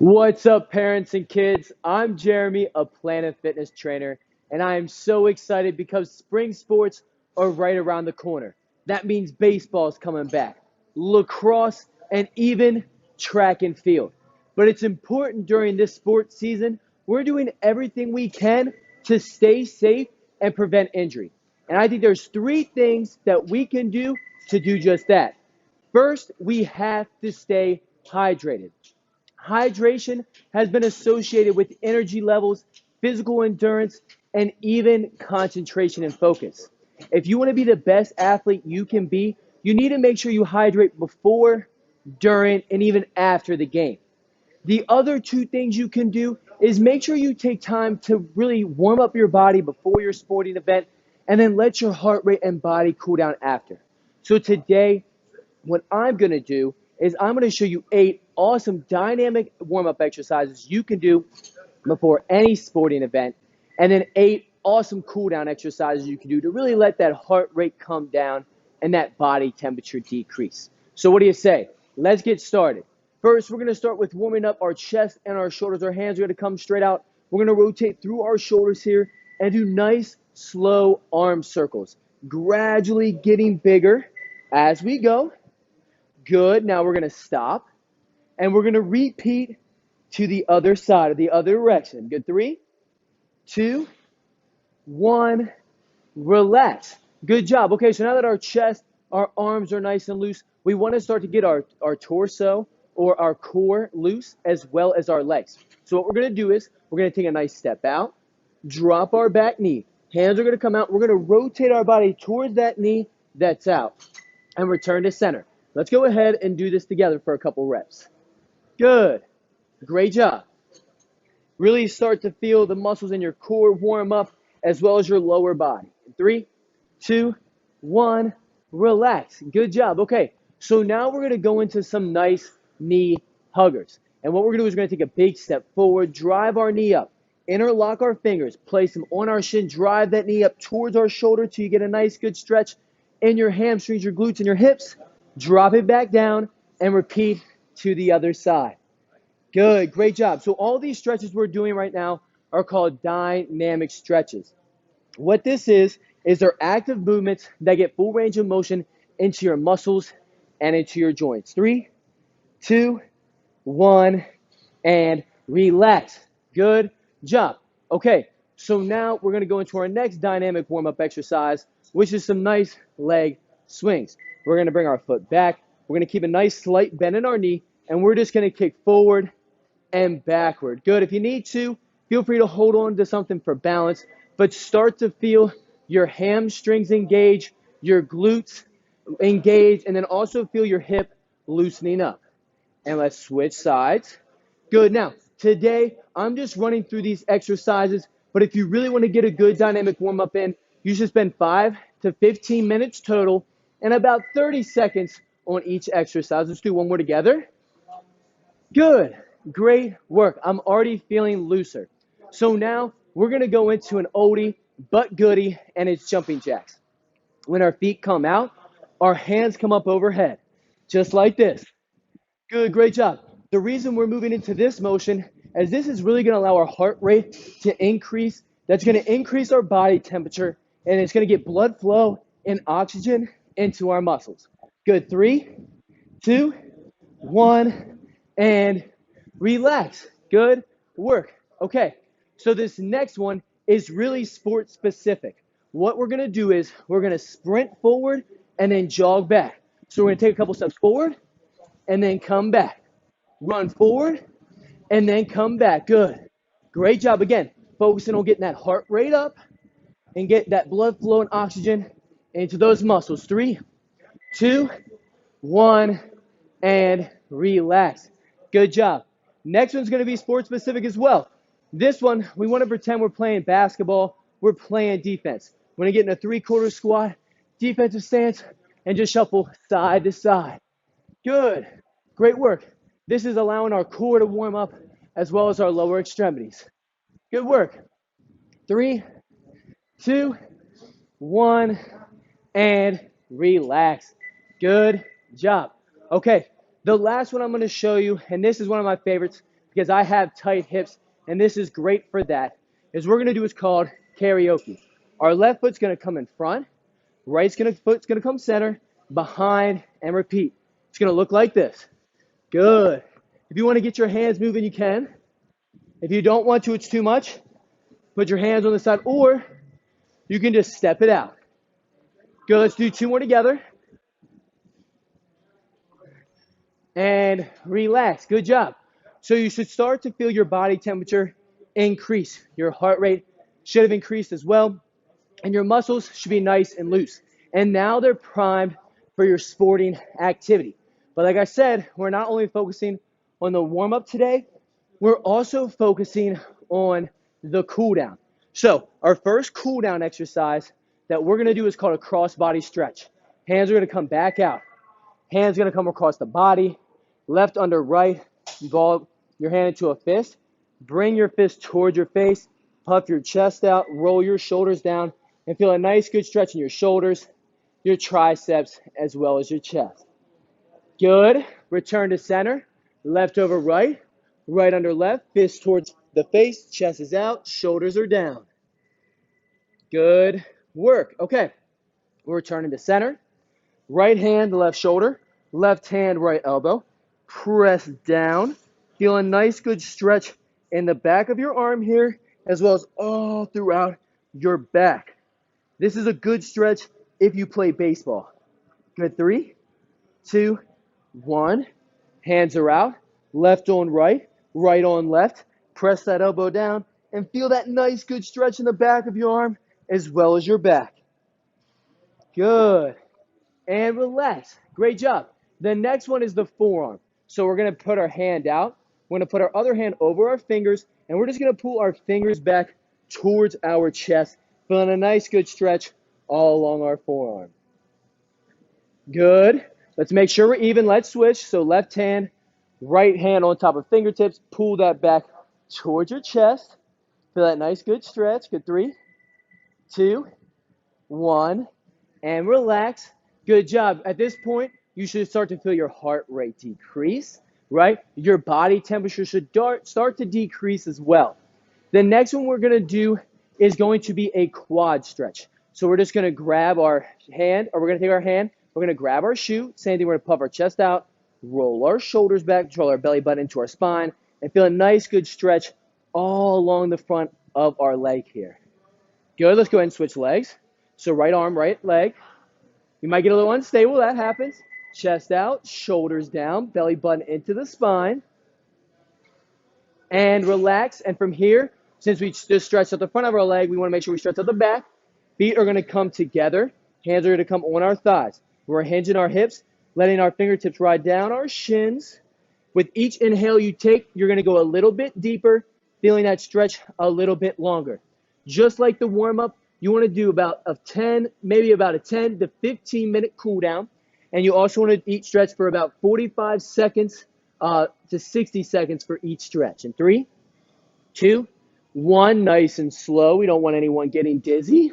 What's up, parents and kids? I'm Jeremy, a Planet Fitness trainer, and I am so excited because spring sports are right around the corner. That means baseball's coming back, lacrosse, and even track and field. But it's important during this sports season, we're doing everything we can to stay safe and prevent injury. And I think there's three things that we can do to do just that. First, we have to stay hydrated. Hydration has been associated with energy levels, physical endurance, and even concentration and focus. If you want to be the best athlete you can be, you need to make sure you hydrate before, during, and even after the game. The other two things you can do is make sure you take time to really warm up your body before your sporting event and then let your heart rate and body cool down after. So today, what I'm going to do is I'm going to show you 8 awesome dynamic warm-up exercises you can do before any sporting event, and then 8 awesome cool-down exercises you can do to really let that heart rate come down and that body temperature decrease. So what do you say? Let's get started. First, we're going to start with warming up our chest and our shoulders. Our hands are going to come straight out. We're going to rotate through our shoulders here and do nice, slow arm circles, gradually getting bigger as we go. Good. Now we're going to stop and we're going to repeat to the other side, or the other direction. Good. 3, 2, 1. Relax. Good job. Okay, so now that our chest, our arms are nice and loose, we want to start to get our torso or our core loose as well as our legs. So what we're going to do is we're going to take a nice step out, drop our back knee. Hands are going to come out. We're going to rotate our body towards that knee that's out and return to center. Let's go ahead and do this together for a couple reps. Good. Great job. Really start to feel the muscles in your core warm up as well as your lower body. 3, 2, 1. Relax. Good job. Okay, so now we're going to go into some nice knee huggers. And what we're going to do is we're going to take a big step forward, drive our knee up, interlock our fingers, place them on our shin, drive that knee up towards our shoulder till you get a nice good stretch in your hamstrings, your glutes, and your hips. Drop it back down and repeat to the other side. Good, great job. So all these stretches we're doing right now are called dynamic stretches. What this is they're active movements that get full range of motion into your muscles and into your joints. 3, 2, 1, and relax. Good job. Okay, so now we're going to go into our next dynamic warm-up exercise, which is some nice leg swings. We're going to bring our foot back. We're going to keep a nice slight bend in our knee, and we're just going to kick forward and backward. Good. If you need to, feel free to hold on to something for balance, but start to feel your hamstrings engage, your glutes engage, and then also feel your hip loosening up. And let's switch sides. Good. Now, today, I'm just running through these exercises, but if you really want to get a good dynamic warm-up in, you should spend 5 to 15 minutes total and about 30 seconds on each exercise. Let's do one more together. Good. Great work. I'm already feeling looser. So now we're going to go into an oldie but goodie, and it's jumping jacks. When our feet come out, our hands come up overhead, just like this. Good, great job. The reason we're moving into this motion is this is really going to allow our heart rate to increase. That's going to increase our body temperature, and it's going to get blood flow and oxygen into our muscles. Good. 3, 2, 1, and relax. Good work. Okay, so this next one is really sport specific. What we're going to do is we're going to sprint forward and then jog back. So we're going to take a couple steps forward and then come back. Run forward and then come back. Good. Great job. Again, focusing on getting that heart rate up and get that blood flow and oxygen into those muscles. 3, 2, 1, and relax. Good job. Next one's going to be sport specific as well. This one, we want to pretend we're playing basketball. We're playing defense. We're going to get in a 3/4 squat, defensive stance, and just shuffle side to side. Good. Great work. This is allowing our core to warm up as well as our lower extremities. Good work. 3, 2, 1, and relax. Good job. Okay, the last one I'm going to show you, and this is one of my favorites, because I have tight hips, and this is great for that, is we're going to do what's called karaoke. Our left foot's going to come in front, foot's going to come center, behind, and repeat. It's going to look like this. Good. If you want to get your hands moving, you can. If you don't want to, it's too much. Put your hands on the side, or you can just step it out. Good, let's do 2 more together. And relax. Good job. So you should start to feel your body temperature increase. Your heart rate should have increased as well. And your muscles should be nice and loose. And now they're primed for your sporting activity. But like I said, we're not only focusing on the warm-up today, we're also focusing on the cool down. So our first cool down exercise that we're going to do is called a cross body stretch. Hands are going to come back out. Hands going to come across the body, left under right. You ball your hand into a fist. Bring your fist towards your face. Puff your chest out. Roll your shoulders down. And feel a nice good stretch in your shoulders, your triceps, as well as your chest. Good. Return to center. Left over right. Right under left. Fist towards the face. Chest is out. Shoulders are down. Good work. Okay. We're returning to center. Right hand, left shoulder. Left hand, right elbow. Press down. Feel a nice good stretch in the back of your arm here, as well as all throughout your back. This is a good stretch if you play baseball. Good. 3, 2, 1. Hands are out. Left on right. Right on left. Press that elbow down and feel that nice good stretch in the back of your arm as well as your back. Good. And relax. Great job. The next one is the forearm. So we're going to put our hand out. We're going to put our other hand over our fingers, and we're just going to pull our fingers back towards our chest, feeling a nice good stretch all along our forearm. Good. Let's make sure we're even. Let's switch. So left hand, right hand on top of fingertips. Pull that back towards your chest. Feel that nice good stretch. Good. 3, 2, 1. And relax. Good job. At this point, you should start to feel your heart rate decrease, right? Your body temperature should start to decrease as well. The next one we're going to do is going to be a quad stretch. So we're just going to grab our hand, or we're going to take our hand, we're going to grab our shoe. Same thing, we're going to puff our chest out, roll our shoulders back, roll our belly button into our spine, and feel a nice good stretch all along the front of our leg here. Good. Let's go ahead and switch legs. So right arm, right leg. You might get a little unstable. That happens. Chest out, shoulders down, belly button into the spine. And relax. And from here, since we just stretched out the front of our leg, we want to make sure we stretch out the back. Feet are going to come together. Hands are going to come on our thighs. We're hinging our hips, letting our fingertips ride down our shins. With each inhale you take, you're going to go a little bit deeper, feeling that stretch a little bit longer. Just like the warm-up, you want to do about a 10 to 15 minute cool down. And you also want to stretch for about 45 seconds to 60 seconds for each stretch. And 3, 2, 1, nice and slow. We don't want anyone getting dizzy.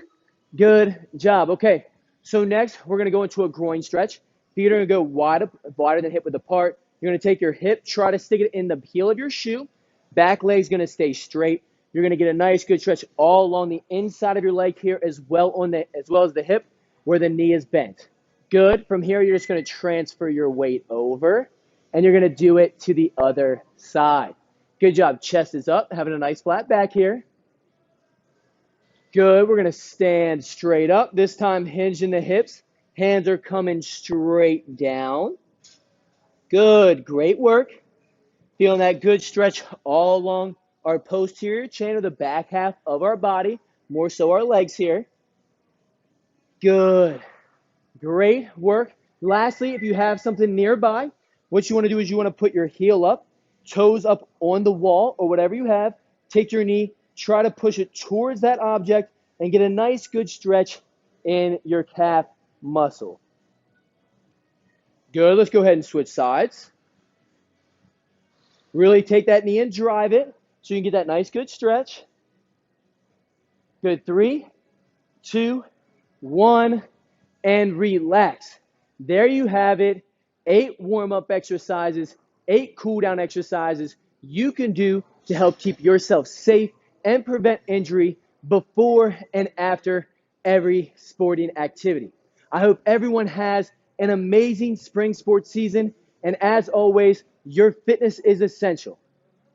Good job. Okay, so next we're going to go into a groin stretch. Feet are going to go wider than hip width apart. You're going to take your hip, try to stick it in the heel of your shoe. Back leg's going to stay straight. You're going to get a nice good stretch all along the inside of your leg here as well as the hip where the knee is bent. Good. From here, you're just going to transfer your weight over, and you're going to do it to the other side. Good job. Chest is up, having a nice flat back here. Good. We're going to stand straight up. This time, hinge in the hips. Hands are coming straight down. Good. Great work. Feeling that good stretch all along our posterior chain of the back half of our body, more so our legs here. Good. Great work. Lastly, if you have something nearby, what you want to do is you want to put your heel up, toes up on the wall or whatever you have. Take your knee, try to push it towards that object and get a nice good stretch in your calf muscle. Good. Let's go ahead and switch sides. Really take that knee and drive it so you can get that nice good stretch. Good. 3, 2, 1, and relax. There you have it. 8 warm-up exercises, 8 cool-down exercises you can do to help keep yourself safe and prevent injury before and after every sporting activity. I hope everyone has an amazing spring sports season, and as always, your fitness is essential.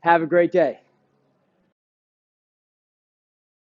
Have a great day.